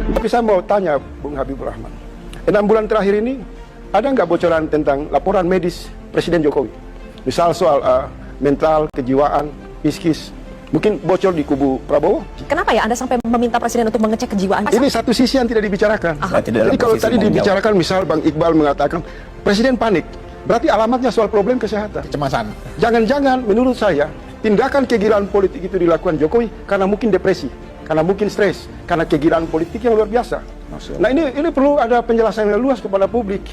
Tapi saya mau tanya Bung Habibur Rahman, 6 bulan terakhir ini ada nggak bocoran tentang laporan medis Presiden Jokowi? Misal soal mental, kejiwaan, psikis, mungkin bocor di kubu Prabowo. Kenapa ya Anda sampai meminta Presiden untuk mengecek kejiwaan? Ini satu sisi yang tidak dibicarakan. Jadi kalau tadi dibicarakan, misal Bang Iqbal mengatakan Presiden panik, berarti alamatnya soal problem kesehatan. Kecemasan. Jangan-jangan menurut saya tindakan kegilaan politik itu dilakukan Jokowi karena mungkin depresi, karena mungkin stres, karena kegilaan politik yang luar biasa. Nah ini perlu ada penjelasan yang luas kepada publik.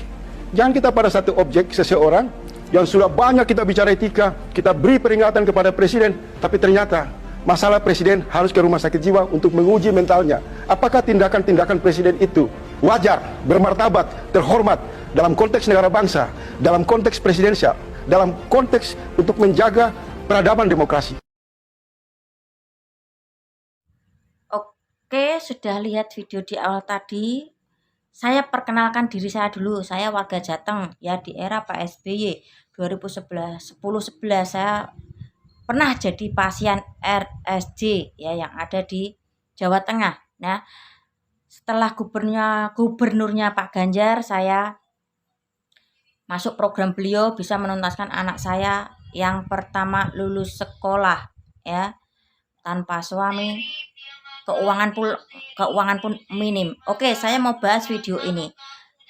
Jangan kita pada satu objek seseorang yang sudah banyak kita bicara etika, kita beri peringatan kepada Presiden, tapi ternyata masalah Presiden harus ke rumah sakit jiwa untuk menguji mentalnya. Apakah tindakan-tindakan Presiden itu wajar, bermartabat, terhormat dalam konteks negara bangsa, dalam konteks presidensial, dalam konteks untuk menjaga peradaban demokrasi. Oke, sudah lihat video di awal tadi. Saya perkenalkan diri saya dulu. Saya warga Jateng ya, di era Pak SBY 2011 saya pernah jadi pasien RSJ ya yang ada di Jawa Tengah. Nah, setelah gubernurnya Pak Ganjar, saya masuk program beliau, bisa menuntaskan anak saya yang pertama lulus sekolah ya, tanpa suami, keuangan pun minim. Oke, saya mau bahas video ini.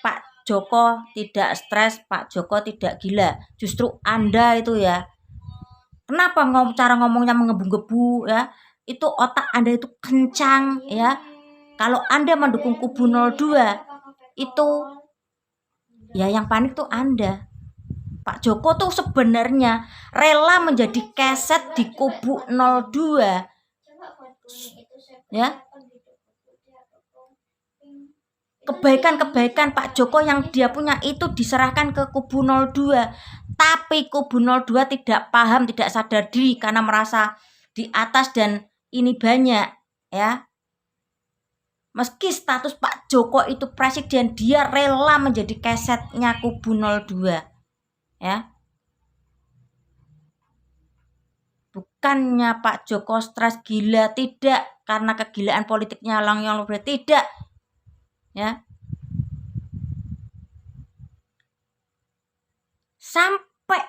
Pak Joko tidak stres, Pak Joko tidak gila. Justru Anda itu ya, kenapa cara ngomongnya menggebu-gebu ya? Itu otak Anda itu kencang ya. Kalau Anda mendukung kubu 02, itu ya yang panik tuh Anda. Pak Joko tuh sebenarnya rela menjadi keset di kubu 02 ya. Kebaikan-kebaikan Pak Joko yang dia punya itu diserahkan ke kubu 02. Tapi kubu 02 tidak paham, tidak sadar diri karena merasa di atas dan ini banyak ya. Meski status Pak Joko itu presiden, dia rela menjadi kesetnya kubu 02 ya. Bukannya Pak Joko stres gila, tidak, karena kegilaan politiknya yang luar biasa, tidak ya. Sampai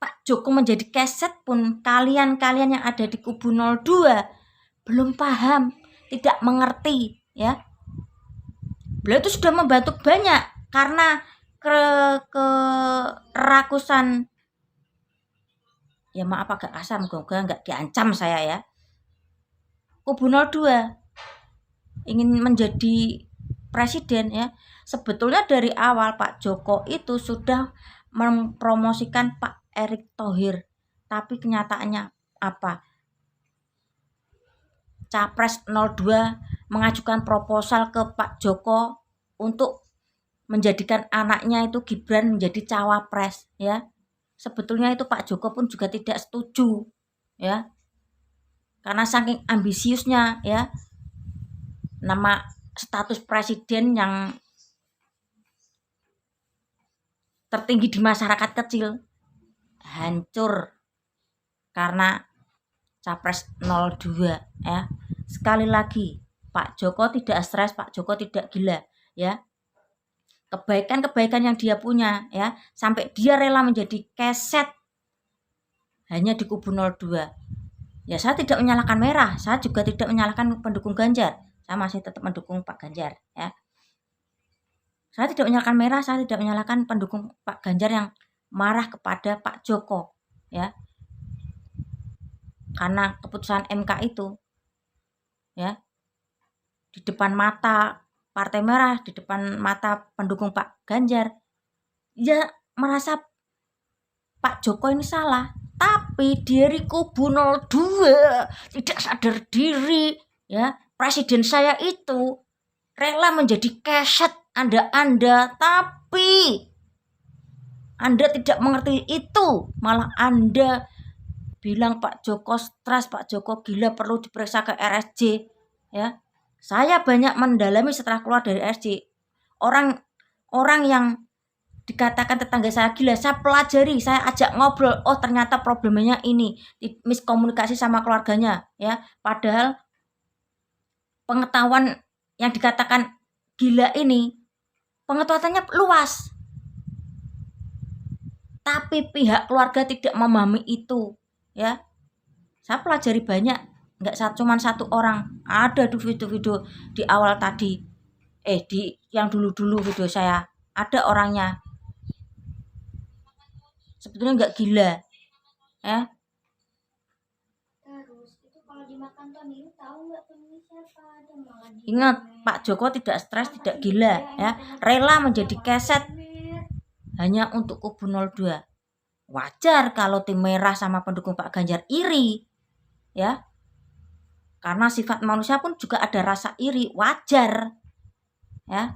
Pak Joko menjadi keset pun kalian-kalian yang ada di kubu 02 belum paham, tidak mengerti ya. Beliau itu sudah membantu banyak karena kerakusan ya, maaf agak kasar, moga nggak diancam saya ya. Kubu 02 ingin menjadi presiden ya. Sebetulnya dari awal Pak Joko itu sudah mempromosikan Pak Erick Thohir, tapi kenyataannya apa? Capres 02 mengajukan proposal ke Pak Joko untuk menjadikan anaknya itu Gibran menjadi cawapres ya. Sebetulnya itu Pak Joko pun juga tidak setuju ya, karena saking ambisiusnya ya, nama status presiden yang tertinggi di masyarakat kecil hancur karena capres 02 ya. Sekali lagi, Pak Joko tidak stres, Pak Joko tidak gila ya. Kebaikan-kebaikan yang dia punya ya, sampai dia rela menjadi keset hanya di kubu 02. Ya, saya tidak menyalahkan merah, saya juga tidak menyalahkan pendukung Ganjar. Saya masih tetap mendukung Pak Ganjar ya. Saya tidak menyalahkan merah, saya tidak menyalahkan pendukung Pak Ganjar yang marah kepada Pak Joko ya. Karena keputusan MK itu ya, di depan mata Partai Merah, di depan mata pendukung Pak Ganjar, ya merasa Pak Joko ini salah. Tapi dari kubu 02 tidak sadar diri ya, presiden saya itu rela menjadi keset Anda, tapi Anda tidak mengerti itu. Malah Anda bilang Pak Joko stres, Pak Joko gila, perlu diperiksa ke RSJ ya. Saya banyak mendalami setelah keluar dari RSJ. Orang yang dikatakan tetangga saya gila, saya pelajari, saya ajak ngobrol. Oh, ternyata problemnya ini, miskomunikasi sama keluarganya ya. Padahal pengetahuan yang dikatakan gila ini pengetahuannya luas, tapi pihak keluarga tidak memahami itu, ya. Saya pelajari banyak, nggak cuma satu orang. Ada di video-video di awal tadi, di yang dulu-dulu video saya, ada orangnya. Sebetulnya nggak gila, ya. Terus itu kalau dimakan Tony, tahu nggak Tony siapa? Dia malah Ingat, Pak Joko tidak stres, tidak gila, ya. Rela menjadi keset hanya untuk kubu 02. Wajar kalau tim merah sama pendukung Pak Ganjar iri, ya. Karena sifat manusia pun juga ada rasa iri, wajar, ya.